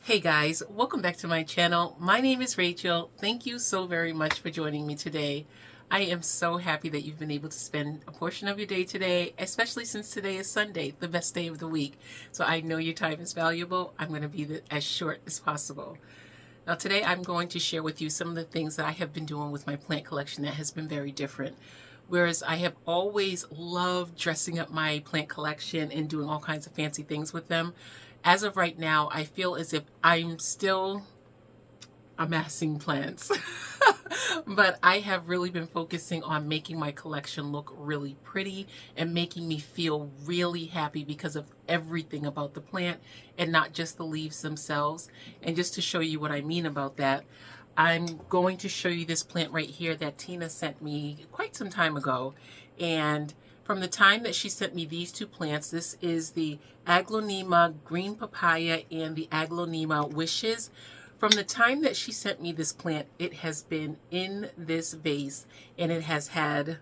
Hey guys, welcome back to my channel. My name is Rachel. Thank you so very much for joining me today. I am so happy that you've been able to spend a portion of your day today, especially since today is Sunday, the best day of the week. So I know your time is valuable. I'm going to be as short as possible. Now today I'm going to share with you some of the things that I have been doing with my plant collection that has been very different. Whereas I have always loved dressing up my plant collection and doing all kinds of fancy things with them, as of right now, I feel as if I'm still amassing plants. But I have really been focusing on making my collection look really pretty and making me feel really happy because of everything about the plant and not just the leaves themselves. And just to show you what I mean about that, I'm going to show you this plant right here that Tina sent me quite some time ago. And from the time that she sent me these two plants, this is the Aglaonema green papaya and the Aglaonema wishes. From the time that she sent me this plant, it has been in this vase and it has had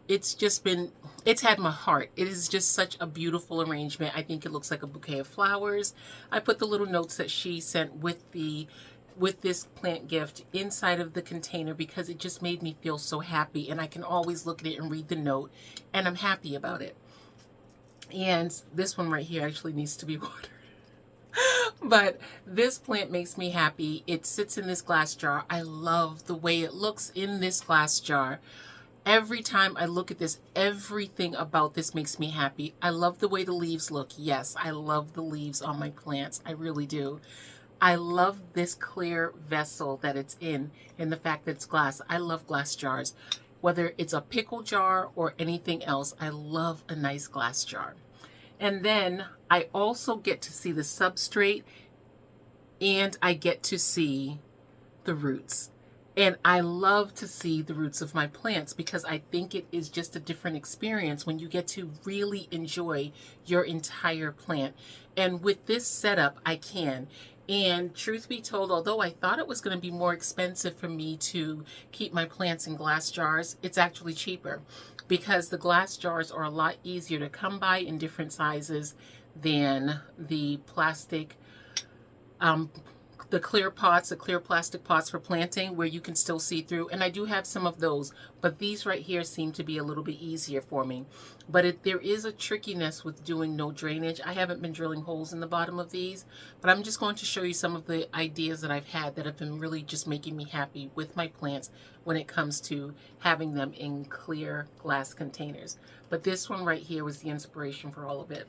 it's had my heart. It is just such a beautiful arrangement. I think it looks like a bouquet of flowers. I put the little notes that she sent with this plant gift inside of the container because it just made me feel so happy, and I can always look at it and read the note and I'm happy about it. And this one right here actually needs to be watered. But this plant makes me happy. It sits in this glass jar. I love the way it looks in this glass jar. Every time I look at this, everything about this makes me happy. I love the way the leaves look. Yes, I love the leaves on my plants. I really do. I love this clear vessel that it's in and the fact that it's glass. I love glass jars. Whether it's a pickle jar or anything else, I love a nice glass jar. And then I also get to see the substrate and I get to see the roots. And I love to see the roots of my plants because I think it is just a different experience when you get to really enjoy your entire plant. And with this setup, I can. And truth be told, although I thought it was going to be more expensive for me to keep my plants in glass jars, it's actually cheaper because the glass jars are a lot easier to come by in different sizes than the plastic the clear pots, the clear plastic pots for planting where you can still see through. And I do have some of those, but these right here seem to be a little bit easier for me. But there is a trickiness with doing no drainage. I haven't been drilling holes in the bottom of these, but I'm just going to show you some of the ideas that I've had that have been really just making me happy with my plants when it comes to having them in clear glass containers. But this one right here was the inspiration for all of it.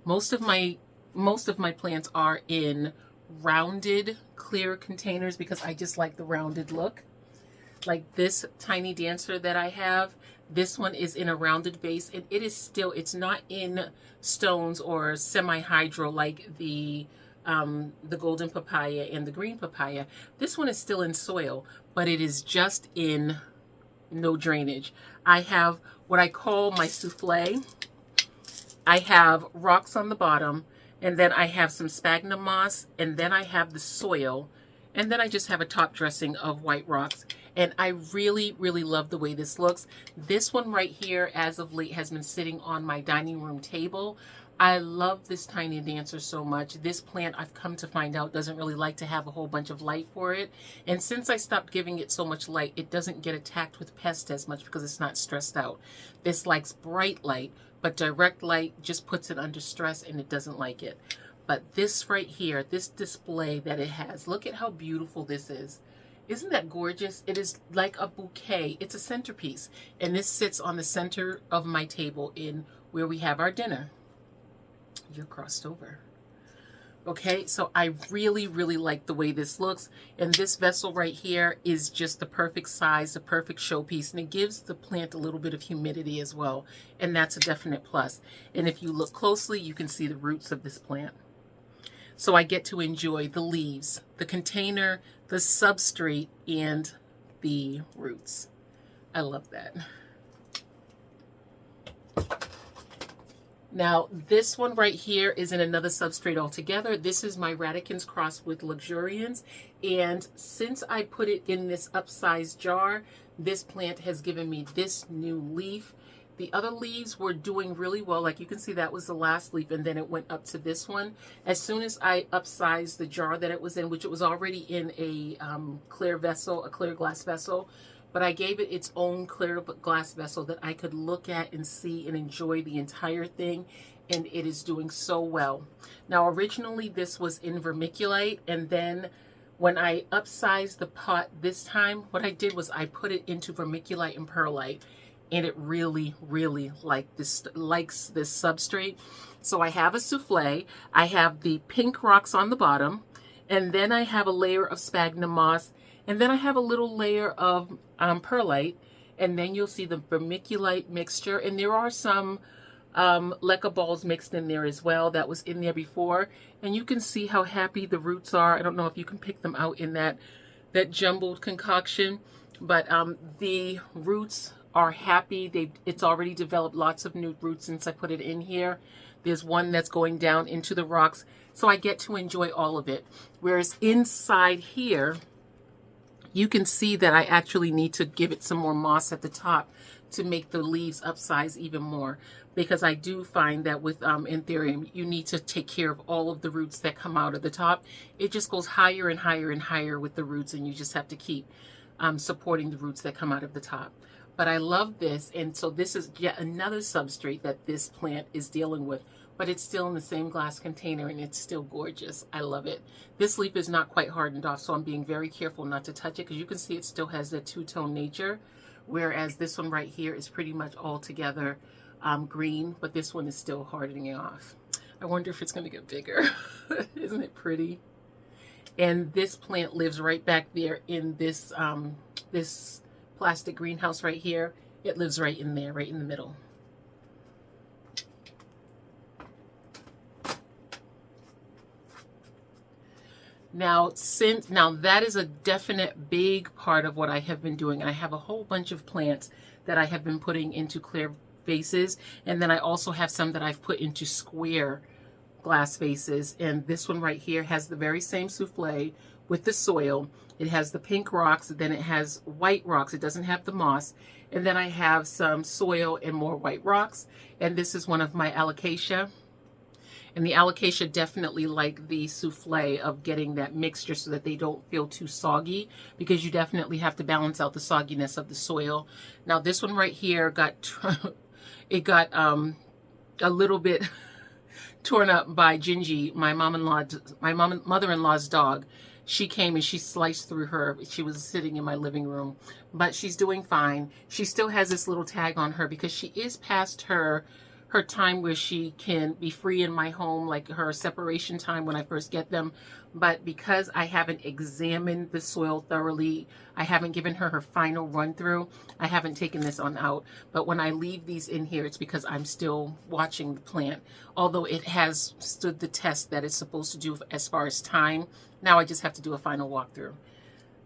Most of my plants are in rounded clear containers because I just like the rounded look. Like this tiny dancer that I have, this one is in a rounded vase, and it is still, it's not in stones or semi-hydro like the golden papaya and the green papaya. This one is still in soil, but it is just in no drainage. I have what I call my souffle. I have rocks on the bottom, and then I have some sphagnum moss, and then I have the soil, and then I just have a top dressing of white rocks. And I really, really love the way this looks. This one right here, as of late, has been sitting on my dining room table. I love this tiny dancer so much. This plant, I've come to find out, doesn't really like to have a whole bunch of light for it. And since I stopped giving it so much light, it doesn't get attacked with pests as much because it's not stressed out. This likes bright light, but direct light just puts it under stress and it doesn't like it. But this right here, this display that it has, look at how beautiful this is. Isn't that gorgeous? It is like a bouquet. It's a centerpiece. And this sits on the center of my table in where we have our dinner. You're crossed over. Okay, so I really, really like the way this looks. And this vessel right here is just the perfect size, the perfect showpiece. And it gives the plant a little bit of humidity as well. And that's a definite plus. And if you look closely, you can see the roots of this plant. So I get to enjoy the leaves, the container, the substrate, and the roots. I love that. Now, this one right here is in another substrate altogether. This is my Radicans crossed with Luxurians. And since I put it in this upsized jar, this plant has given me this new leaf. The other leaves were doing really well. Like you can see, that was the last leaf, and then it went up to this one. As soon as I upsized the jar that it was in, which it was already in a clear vessel, a clear glass vessel, but I gave it its own clear glass vessel that I could look at and see and enjoy the entire thing, and it is doing so well. Now, originally this was in vermiculite, and then when I upsized the pot this time, what I did was I put it into vermiculite and perlite, and it really, really likes this substrate. So I have a souffle, I have the pink rocks on the bottom, and then I have a layer of sphagnum moss, and then I have a little layer of perlite, and then you'll see the vermiculite mixture, and there are some leca balls mixed in there as well. That was in there before, and you can see how happy the roots are. I don't know if you can pick them out in that jumbled concoction, but the roots are happy. It's already developed lots of new roots since I put it in here. There's one that's going down into the rocks, so I get to enjoy all of it. Whereas inside here, you can see that I actually need to give it some more moss at the top to make the leaves upsize even more, because I do find that with Anthurium, you need to take care of all of the roots that come out of the top. It just goes higher and higher and higher with the roots, and you just have to keep supporting the roots that come out of the top. But I love this, and so this is yet another substrate that this plant is dealing with, but it's still in the same glass container, and it's still gorgeous. I love it. This leaf is not quite hardened off, so I'm being very careful not to touch it, because you can see it still has that two-tone nature, whereas this one right here is pretty much all together green, but this one is still hardening off. I wonder if it's going to get bigger. Isn't it pretty? And this plant lives right back there in this this plastic greenhouse right here. It lives right in there, right in the middle. Now, that is a definite big part of what I have been doing. I have a whole bunch of plants that I have been putting into clear vases, and then I also have some that I've put into square glass vases. And this one right here has the very same souffle with the soil. It has the pink rocks, then it has white rocks. It doesn't have the moss. And then I have some soil and more white rocks. And this is one of my alocasia. And the alocasia definitely like the souffle of getting that mixture so that they don't feel too soggy, because you definitely have to balance out the sogginess of the soil. Now this one right here got a little bit torn up by Gingy, my mother-in-law's dog. She came and she sliced through her. She was sitting in my living room, but she's doing fine. She still has this little tag on her because she is past her time where she can be free in my home, like her separation time when I first get them. But because I haven't examined the soil thoroughly, I haven't given her her final run through, I haven't taken this on out. But when I leave these in here, it's because I'm still watching the plant. Although it has stood the test that it's supposed to do as far as time, now I just have to do a final walkthrough.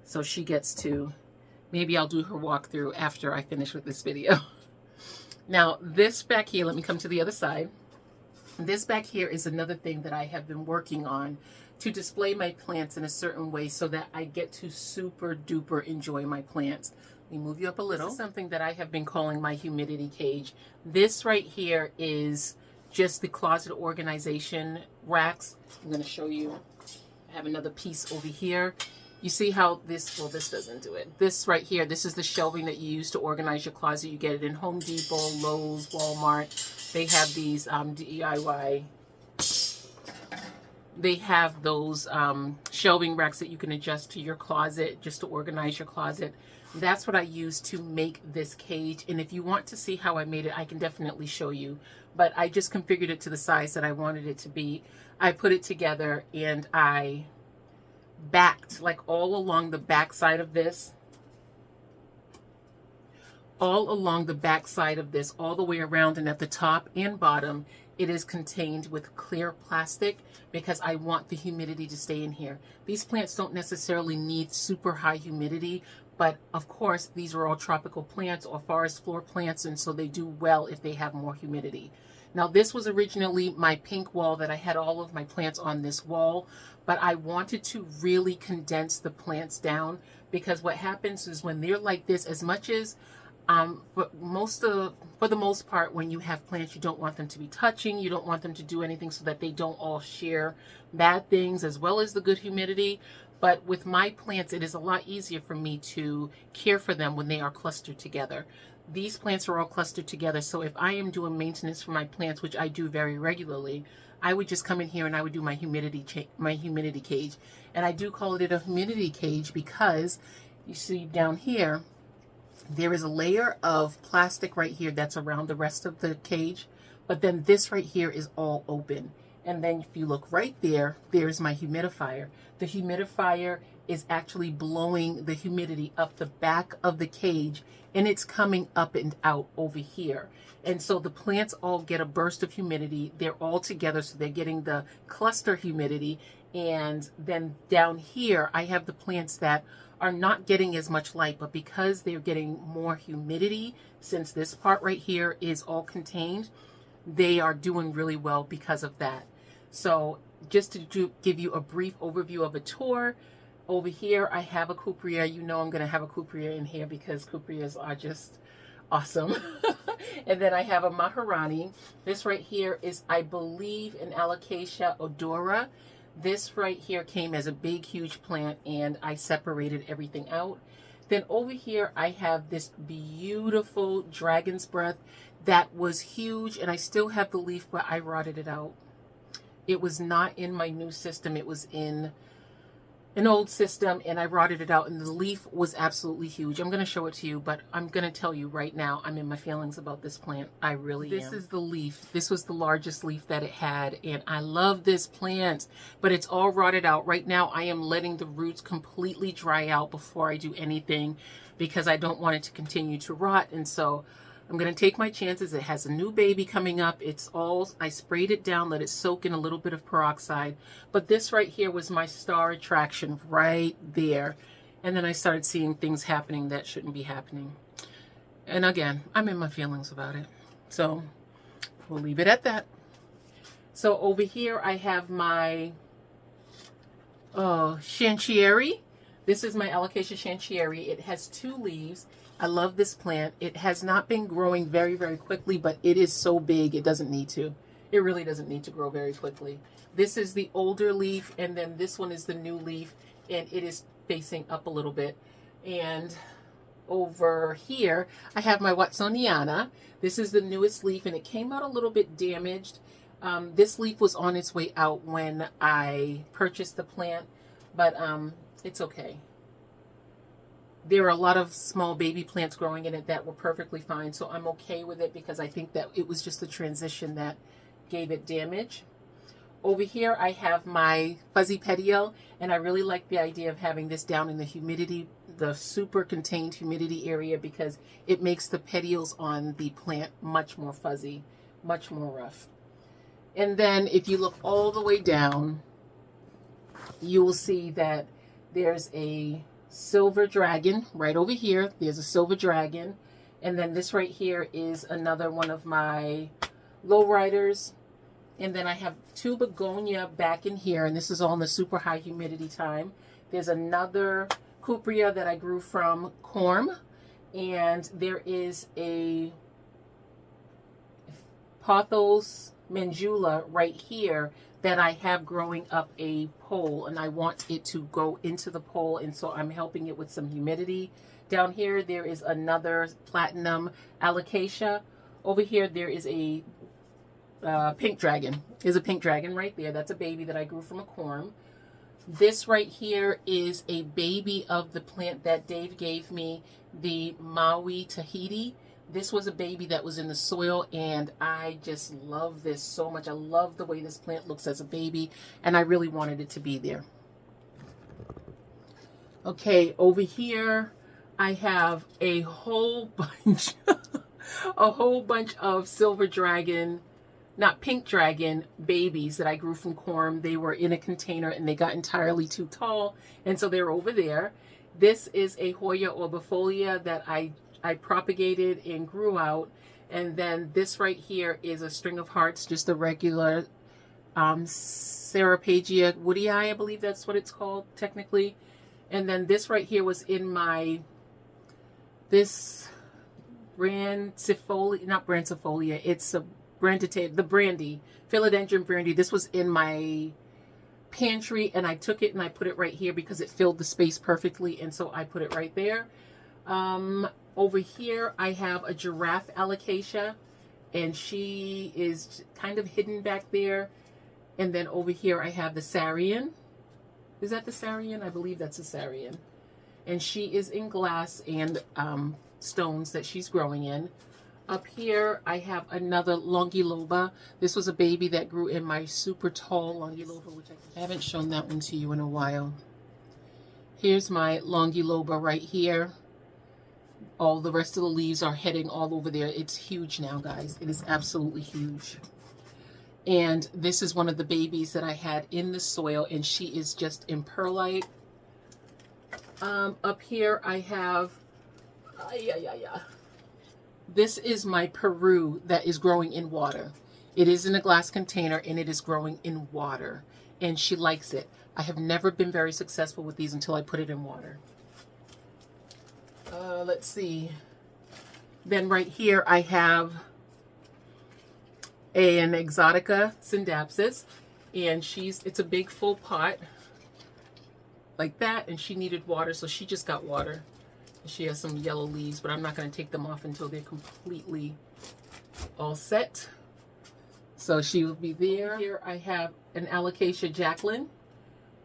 So she gets to, maybe I'll do her walkthrough after I finish with this video. Now this back here, let me come to the other side. This back here is another thing that I have been working on to display my plants in a certain way so that I get to super duper enjoy my plants. Let me move you up a little. This is something that I have been calling my humidity cage. This right here is just the closet organization racks. I'm going to show you. I have another piece over here. You see how this, well, this doesn't do it. This right here, this is the shelving that you use to organize your closet. You get it in Home Depot, Lowe's, Walmart. They have these DIY. They have those shelving racks that you can adjust to your closet just to organize your closet. That's what I use to make this cage. And if you want to see how I made it, I can definitely show you. But I just configured it to the size that I wanted it to be. I put it together and I backed, like all along the back side of this, all along the back side of this, all the way around, and at the top and bottom, it is contained with clear plastic because I want the humidity to stay in here. These plants don't necessarily need super high humidity, but of course, these are all tropical plants or forest floor plants, and so they do well if they have more humidity. Now, this was originally my pink wall that I had all of my plants on this wall, but I wanted to really condense the plants down because what happens is when they're like this, as much as But for the most part, when you have plants, you don't want them to be touching. You don't want them to do anything so that they don't all share bad things as well as the good humidity. But with my plants, it is a lot easier for me to care for them when they are clustered together. These plants are all clustered together. So if I am doing maintenance for my plants, which I do very regularly, I would just come in here and I would do my humidity cage. And I do call it a humidity cage because you see down here, there is a layer of plastic right here that's around the rest of the cage, but then this right here is all open. And then if you look right there, there's my humidifier. The humidifier is actually blowing the humidity up the back of the cage, and it's coming up and out over here. And so the plants all get a burst of humidity. They're all together, so they're getting the cluster humidity. And then down here, I have the plants that are not getting as much light, but because they're getting more humidity, since this part right here is all contained, they are doing really well because of that. So just to give you a brief overview of a tour, over here I have a cuprea. You know I'm going to have a cuprea in here because cupreas are just awesome. And then I have a maharani. This right here is, I believe, an alocasia odora. This right here came as a big, huge plant, and I separated everything out. Then over here, I have this beautiful dragon's breath that was huge, and I still have the leaf, but I rotted it out. It was not in my new system. It was in an old system, and I rotted it out, and the leaf was absolutely huge. I'm going to show it to you, but I'm going to tell you right now, I'm in my feelings about this plant. I really am. This is the leaf. This was the largest leaf that it had, and I love this plant, but it's all rotted out. Right now, I am letting the roots completely dry out before I do anything because I don't want it to continue to rot, and so I'm going to take my chances. It has a new baby coming up. I sprayed it down, let it soak in a little bit of peroxide. But this right here was my star attraction right there. And then I started seeing things happening that shouldn't be happening. And again, I'm in my feelings about it. So we'll leave it at that. So over here I have my chantieri. This is my alocasia chantieri. It has 2 leaves. I love this plant. It has not been growing very, very quickly, but it is so big it doesn't need to. It really doesn't need to grow very quickly. This is the older leaf, and then this one is the new leaf, and it is facing up a little bit. And over here, I have my Watsoniana. This is the newest leaf, and it came out a little bit damaged. This leaf was on its way out when I purchased the plant, but it's okay. There are a lot of small baby plants growing in it that were perfectly fine, so I'm okay with it because I think that it was just the transition that gave it damage. Over here I have my fuzzy petiole, and I really like the idea of having this down in the humidity, the super contained humidity area, because it makes the petioles on the plant much more fuzzy, much more rough. And then if you look all the way down, you will see that there's a silver dragon right over here. There's a silver dragon. And then this right here is another one of my lowriders. And then I have 2 begonia back in here, and this is all in the super high humidity time. There's another cuprea that I grew from corm, and there is a pothos mandula right here that I have growing up a pole, and I want it to go into the pole, and so I'm helping it with some humidity. Down here there is another platinum alocasia. Over here there is a pink dragon. There's a pink dragon right there. That's a baby that I grew from a corm. This right here is a baby of the plant that Dave gave me, the Maui Tahiti. This was a baby that was in the soil, and I just love this so much. I love the way this plant looks as a baby, and I really wanted it to be there. Okay, over here I have a whole bunch of silver dragon, not pink dragon, babies that I grew from corm. They were in a container and they got entirely too tall, and so they're over there. This is a Hoya orbifolia that I propagated and grew out. And then this right here is a string of hearts, just a regular Ceropagia woodii, I believe that's what it's called technically. And then this right here was in my, this brandifolia, not brandifolia, it's a the brandy, philodendron brandy. This was in my pantry and I took it and I put it right here because it filled the space perfectly, and so I put it right there. Over here I have a giraffe alocasia, and she is kind of hidden back there. And then over here I have the Sarian. Is that the Sarian? I believe that's the Sarian. And she is in glass and stones that she's growing in. Up here I have another longiloba. This was a baby that grew in my super tall longiloba, which I haven't shown that one to you in a while. Here's my longiloba right here. All the rest of the leaves are heading all over there. It's huge now, guys. It is absolutely huge. And this is one of the babies that I had in the soil, and she is just in perlite. Up here I have, this is my Peru that is growing in water. It is in a glass container and it is growing in water, and she likes it. I have never been very successful with these until I put it in water. Let's see. Then right here I have an Exotica Syndapsis, and it's a big full pot like that, and she needed water, so she just got water. She has some yellow leaves, but I'm not going to take them off until they're completely all set. So she will be there. Here I have an Alocasia Jacqueline.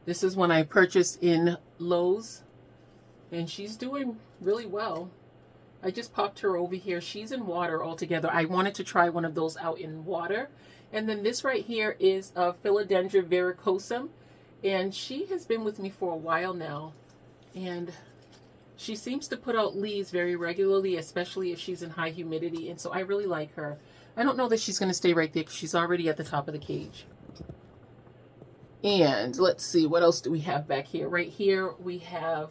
This is one I purchased in Lowe's, and she's doing really well. I just popped her over here. She's in water altogether. I wanted to try one of those out in water. And then this right here is a Philodendron verrucosum, and she has been with me for a while now, and she seems to put out leaves very regularly, especially if she's in high humidity, and so I really like her. I don't know that she's going to stay right there because she's already at the top of the cage. And let's see, what else do we have back here? Right here we have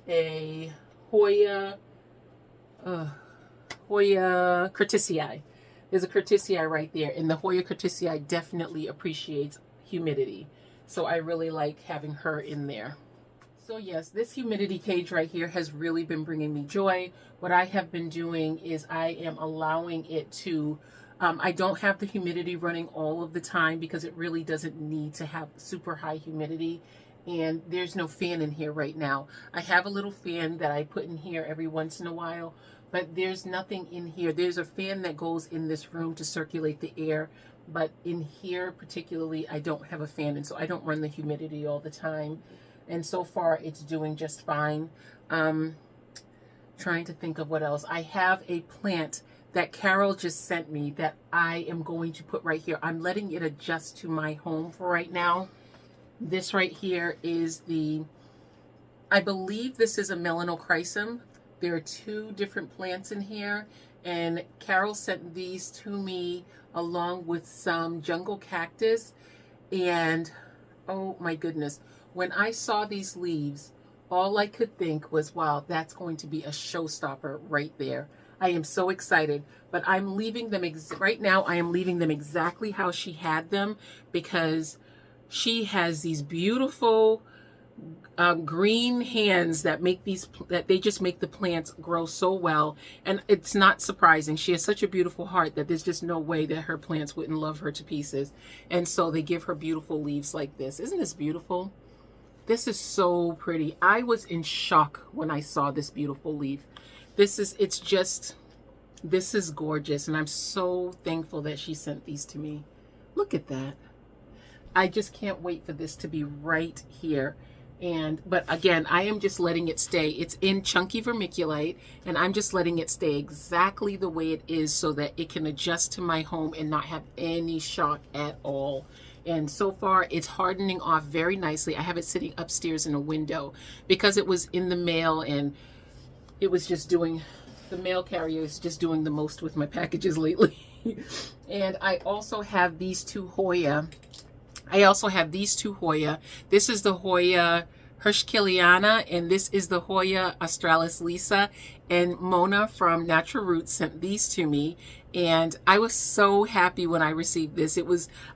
a Hoya curtisii. There's a curtisii right there, and the Hoya curtisii definitely appreciates humidity. So I really like having her in there. So yes, this humidity cage right here has really been bringing me joy. What I have been doing is I am allowing it to, I don't have the humidity running all of the time because it really doesn't need to have super high humidity. And there's no fan in here right now. I have a little fan that I put in here every once in a while, but there's nothing in here. There's a fan that goes in this room to circulate the air, but in here particularly, I don't have a fan, and so I don't run the humidity all the time. And so far, it's doing just fine. Trying to think of what else. I have a plant that Carol just sent me that I am going to put right here. I'm letting it adjust to my home for right now. This right here is I believe this is a melanochrysum. There are two different plants in here, and Carol sent these to me along with some jungle cactus. And oh my goodness, when I saw these leaves, all I could think was, wow, that's going to be a showstopper right there. I am so excited, but I'm leaving them right now. I am leaving them exactly how she had them because she has these beautiful green hands that they just make the plants grow so well. And it's not surprising. She has such a beautiful heart that there's just no way that her plants wouldn't love her to pieces. And so they give her beautiful leaves like this. Isn't this beautiful? This is so pretty. I was in shock when I saw this beautiful leaf. This is gorgeous, and I'm so thankful that she sent these to me. Look at that. I just can't wait for this to be right here. But again, I am just letting it stay. It's in chunky vermiculite, and I'm just letting it stay exactly the way it is so that it can adjust to my home and not have any shock at all. And so far, it's hardening off very nicely. I have it sitting upstairs in a window because it was in the mail, and it was just doing, the mail carrier is just doing the most with my packages lately. And I also have these two Hoya. This is the Hoya Hirschkilliana, and this is the Hoya Australis Lisa. And Mona from Natural Roots sent these to me. And I was so happy when I received this.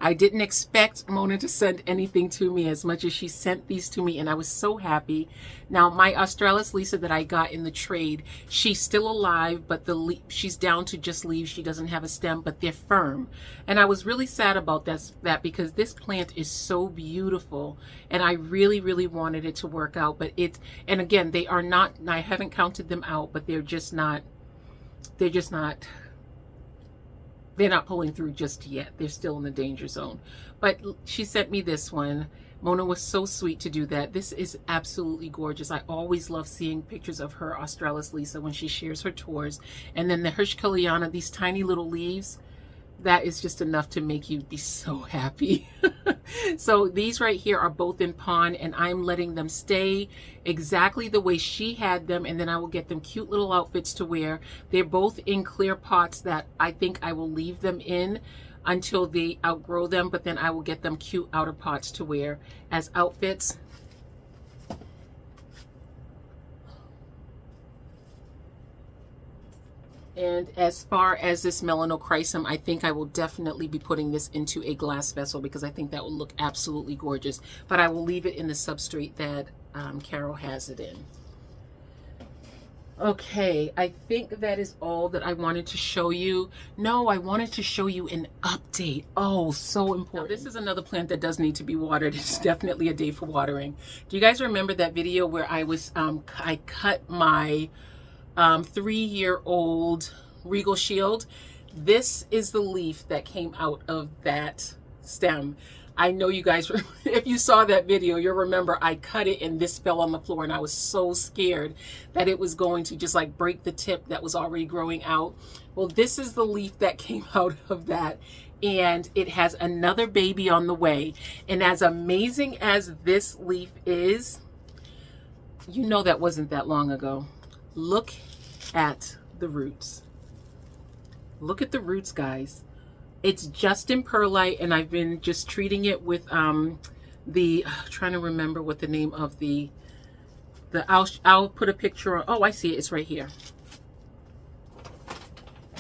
I didn't expect Mona to send anything to me as much as she sent these to me, and I was so happy. Now, my Australis Lisa that I got in the trade, she's still alive, but she's down to just leaves. She doesn't have a stem, but they're firm. And I was really sad about that because this plant is so beautiful, and I really, really wanted it to work out. But and again, they are not, I haven't counted them out, but they're not pulling through just yet. They're still in the danger zone. But she sent me this one. Mona was so sweet to do that. This is absolutely gorgeous. I always love seeing pictures of her Australis Lisa when she shares her tours. And then the Hirschkeliana, these tiny little leaves, that is just enough to make you be so happy. So these right here are both in pond, and I'm letting them stay exactly the way she had them, and then I will get them cute little outfits to wear. They're both in clear pots that I think I will leave them in until they outgrow them, but then I will get them cute outer pots to wear as outfits. And as far as this melanochrysum, I think I will definitely be putting this into a glass vessel because I think that will look absolutely gorgeous. But I will leave it in the substrate that Carol has it in. Okay, I think that is all that I wanted to show you. No, I wanted to show you an update. Oh, so important. Now, this is another plant that does need to be watered. It's definitely a day for watering. Do you guys remember that video where I cut my 3-year-old Regal Shield? This is the leaf that came out of that stem. I know you guys, if you saw that video, you'll remember I cut it and this fell on the floor, and I was so scared that it was going to just like break the tip that was already growing out. Well, this is the leaf that came out of that, and it has another baby on the way. And as amazing as this leaf is, you know that wasn't that long ago. Look at the roots. Look at the roots, guys. It's just in perlite, and I've been just treating it with trying to remember what the name of I'll put a picture on. Oh, I see it. It's right here.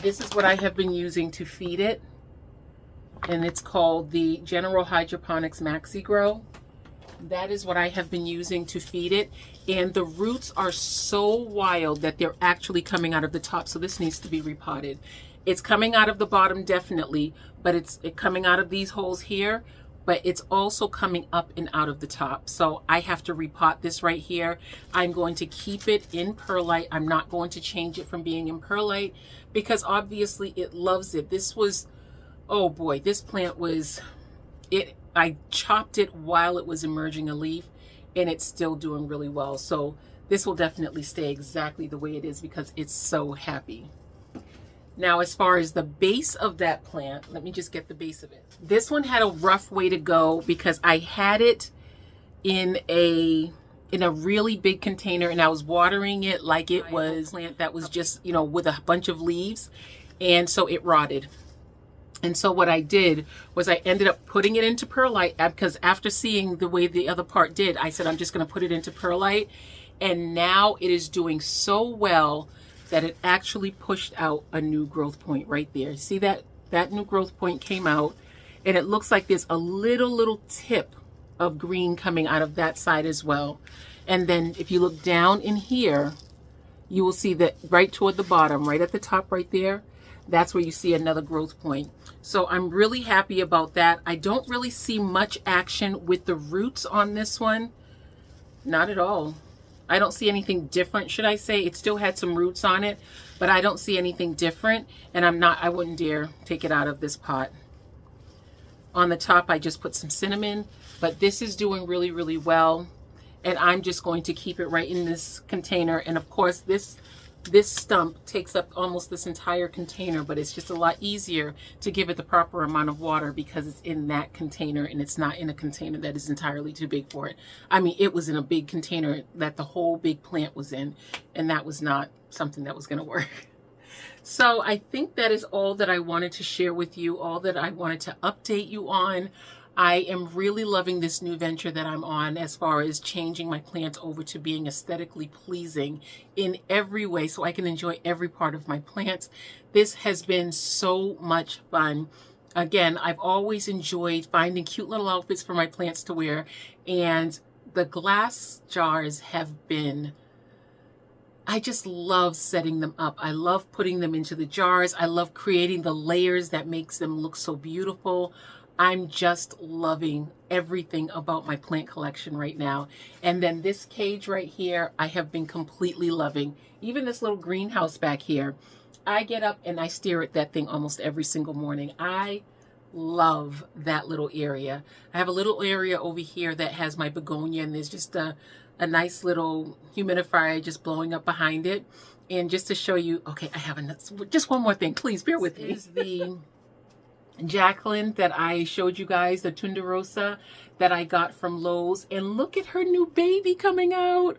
This is what I have been using to feed it, and it's called the General Hydroponics Maxi Grow. That is what I have been using to feed it, and the roots are so wild that they're actually coming out of the top, so this needs to be repotted. It's coming out of the bottom definitely, but it's coming out of these holes here, but it's also coming up and out of the top. So I have to repot this right here. I'm going to keep it in perlite. I'm not going to change it from being in perlite because obviously it loves it. This was, oh boy, this plant was, I chopped it while it was emerging a leaf, and it's still doing really well. So this will definitely stay exactly the way it is because it's so happy. Now, as far as the base of that plant, let me just get the base of it. This one had a rough way to go because I had it in a really big container, and I was watering it like it was a plant that was just, you know, with a bunch of leaves, and so it rotted. And so what I did was I ended up putting it into perlite because after seeing the way the other part did, I said, I'm just going to put it into perlite. And now it is doing so well that it actually pushed out a new growth point right there. See that new growth point came out, and it looks like there's a little tip of green coming out of that side as well. And then if you look down in here, you will see that right toward the bottom, right at the top right there, that's where you see another growth point. So I'm really happy about that. I don't really see much action with the roots on this one. Not at all. I don't see anything different, should I say. It still had some roots on it, but I don't see anything different, and I wouldn't dare take it out of this pot. On the top, I just put some cinnamon, but this is doing really, really well, and I'm just going to keep it right in this container. And of course, this stump takes up almost this entire container, but it's just a lot easier to give it the proper amount of water because it's in that container and it's not in a container that is entirely too big for it. I mean, it was in a big container that the whole big plant was in, and that was not something that was going to work. So I think that is all that I wanted to share with you, all that I wanted to update you on. I am really loving this new venture that I'm on as far as changing my plants over to being aesthetically pleasing in every way so I can enjoy every part of my plants. This has been so much fun. Again, I've always enjoyed finding cute little outfits for my plants to wear, and the glass jars have been, I just love setting them up. I love putting them into the jars. I love creating the layers that makes them look so beautiful. I'm just loving everything about my plant collection right now. And then this cage right here, I have been completely loving. Even this little greenhouse back here, I get up and I stare at that thing almost every single morning. I love that little area. I have a little area over here that has my begonia, and there's just a nice little humidifier just blowing up behind it. And just to show you, okay, I have just one more thing. Please bear with me. This is the Jacqueline that I showed you guys, the Tunderosa that I got from Lowe's. And look at her new baby coming out.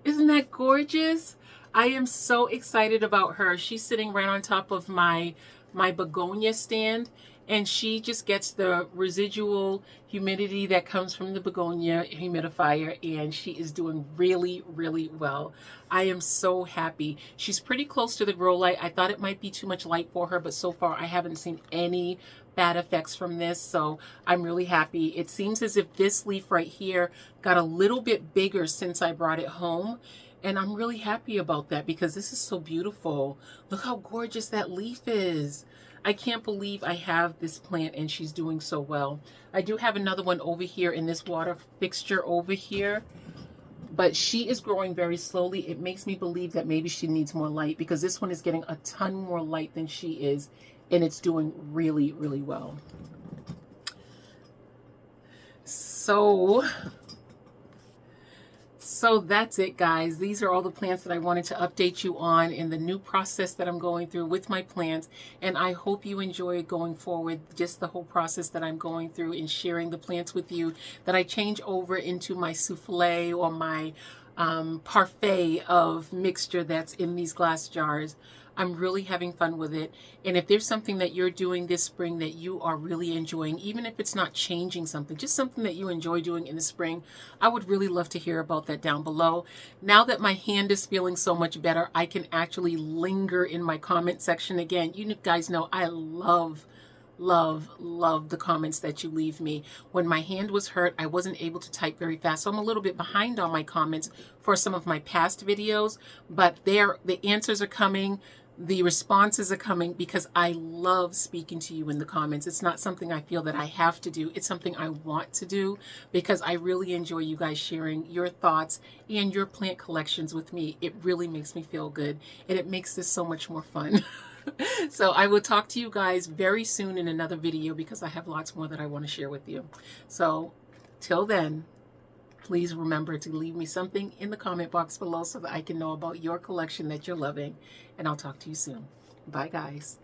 Isn't that gorgeous? I am so excited about her. She's sitting right on top of my begonia stand, and she just gets the residual humidity that comes from the begonia humidifier, and she is doing really, really well. I am so happy. She's pretty close to the grow light. I thought it might be too much light for her, but so far I haven't seen any bad effects from this, so I'm really happy. It seems as if this leaf right here got a little bit bigger since I brought it home, and I'm really happy about that because this is so beautiful. Look how gorgeous that leaf is. I can't believe I have this plant and she's doing so well. I do have another one over here in this water fixture over here, but she is growing very slowly. It makes me believe that maybe she needs more light because this one is getting a ton more light than she is, and it's doing really, really well. So that's it, guys. These are all the plants that I wanted to update you on in the new process that I'm going through with my plants. And I hope you enjoy going forward, just the whole process that I'm going through in sharing the plants with you that I change over into my souffle or my parfait of mixture that's in these glass jars. I'm really having fun with it. And if there's something that you're doing this spring that you are really enjoying, even if it's not changing something, just something that you enjoy doing in the spring, I would really love to hear about that down below. Now that my hand is feeling so much better, I can actually linger in my comment section again. You guys know I love the comments that you leave me. When my hand was hurt, I wasn't able to type very fast, so I'm a little bit behind on my comments for some of my past videos, but the answers are coming. The responses are coming because I love speaking to you in the comments. It's not something I feel that I have to do. It's something I want to do because I really enjoy you guys sharing your thoughts and your plant collections with me. It really makes me feel good, and it makes this so much more fun. So I will talk to you guys very soon in another video because I have lots more that I want to share with you. So till then, please remember to leave me something in the comment box below so that I can know about your collection that you're loving. And I'll talk to you soon. Bye, guys.